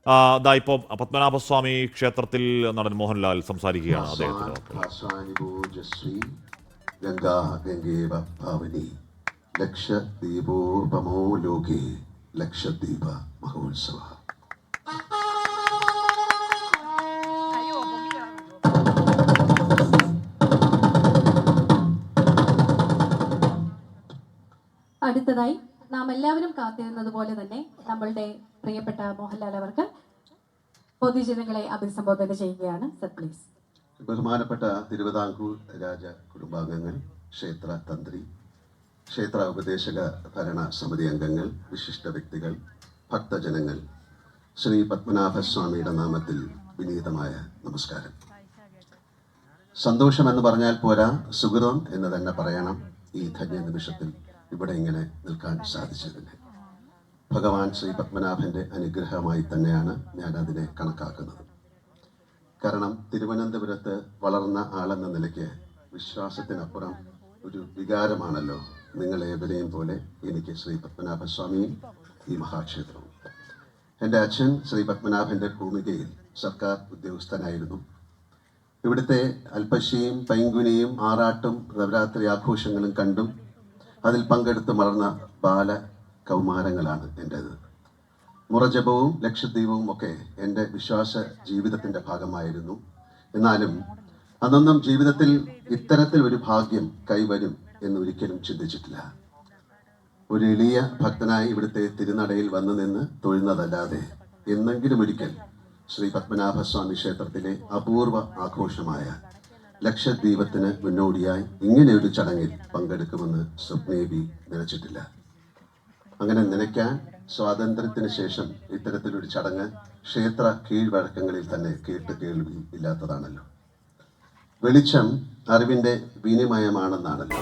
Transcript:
ഇതാ ഇപ്പോൾ പത്മനാഭസ്വാമി ക്ഷേത്രത്തിൽ നടൻ മോഹൻലാൽ സംസാരിക്കുകയാണ് അദ്ദേഹത്തിന്. ഗംഗാ ഗംഗേവ ഭാവനി ലക്ഷദ്വീപോപമോ ലോകേ ലക്ഷദ്വീപ മഹോത്സവ. അടുത്തതായി നാം എല്ലാവരും കാത്തിരുന്നത് പോലെ തന്നെ നമ്മളുടെ പ്രിയപ്പെട്ട മോഹൻലാൽ അവർക്ക് പൊതുജനങ്ങളെ അഭിസംബോധന ചെയ്യുകയാണ്. Sir please. ബഹുമാനപ്പെട്ട തിരുവിതാംകൂർ രാജ കുടുംബാംഗങ്ങൾ, ക്ഷേത്ര തന്ത്രി, ക്ഷേത്ര ഉപദേശക ഭരണ സമിതി അംഗങ്ങൾ, വിശിഷ്ട വ്യക്തികൾ, ഭക്തജനങ്ങൾ, ശ്രീ പത്മനാഭസ്വാമിയുടെ നാമത്തിൽ വിനീതമായ നമസ്കാരം. സന്തോഷമെന്ന് പറഞ്ഞാൽ പോരാ, സുഹൃതം എന്ന് തന്നെ പറയണം ഈ ധന്യ നിമിഷത്തിൽ ഇവിടെ ഇങ്ങനെ നിൽക്കാൻ സാധിച്ചതിന്. ഭഗവാൻ ശ്രീ പത്മനാഭന്റെ അനുഗ്രഹമായി തന്നെയാണ് ഞാൻ അതിനെ കണക്കാക്കുന്നത്. കാരണം തിരുവനന്തപുരത്ത് വളർന്ന ആളെന്ന നിലയ്ക്ക് വിശ്വാസത്തിനപ്പുറം ഒരു വികാരമാണല്ലോ നിങ്ങളേവരെയും പോലെ എനിക്ക് ശ്രീ പത്മനാഭസ്വാമിയും ഈ മഹാക്ഷേത്രവും. എൻ്റെ അച്ഛൻ ശ്രീ പത്മനാഭന്റെ ഭൂമികയിൽ സർക്കാർ ഉദ്യോഗസ്ഥനായിരുന്നു. ഇവിടുത്തെ അൽപ്പശിയും പൈങ്കുനിയും ആറാട്ടും നവരാത്രി ആഘോഷങ്ങളും കണ്ടും അതിൽ പങ്കെടുത്ത് വളർന്ന ബാല കൗമാരങ്ങളാണ് എൻ്റേത്. മുറജപവും ലക്ഷദ്വീപവും ഒക്കെ എൻ്റെ വിശ്വാസ ജീവിതത്തിൻ്റെ ഭാഗമായിരുന്നു. എന്നാലും അതൊന്നും ജീവിതത്തിൽ ഇത്തരത്തിൽ ഒരു ഭാഗ്യം കൈവരും എന്നൊരിക്കലും ചിന്തിച്ചിട്ടില്ല. ഒരു എളിയ ഭക്തനായി ഇവിടുത്തെ തിരുനടയിൽ വന്നു നിന്ന് തൊഴുന്നതല്ലാതെ എന്നെങ്കിലും ഒരിക്കൽ ശ്രീ പത്മനാഭസ്വാമി ക്ഷേത്രത്തിലെ അപൂർവ ആഘോഷമായ ലക്ഷദ്വീപത്തിന് മുന്നോടിയായി ഇങ്ങനെ ഒരു ചടങ്ങിൽ പങ്കെടുക്കുമെന്ന് സ്വപ്നേബി നനച്ചിട്ടില്ല. അങ്ങനെ നനയ്ക്കാൻ സ്വാതന്ത്ര്യത്തിന് ശേഷം ഇത്തരത്തിലൊരു ചടങ്ങ് ക്ഷേത്ര കീഴ്വഴക്കങ്ങളിൽ തന്നെ കേട്ട് കേൾവി ഇല്ലാത്തതാണല്ലോ. വെളിച്ചം അറിവിൻ്റെ വിനിമയമാണെന്നാണല്ലോ.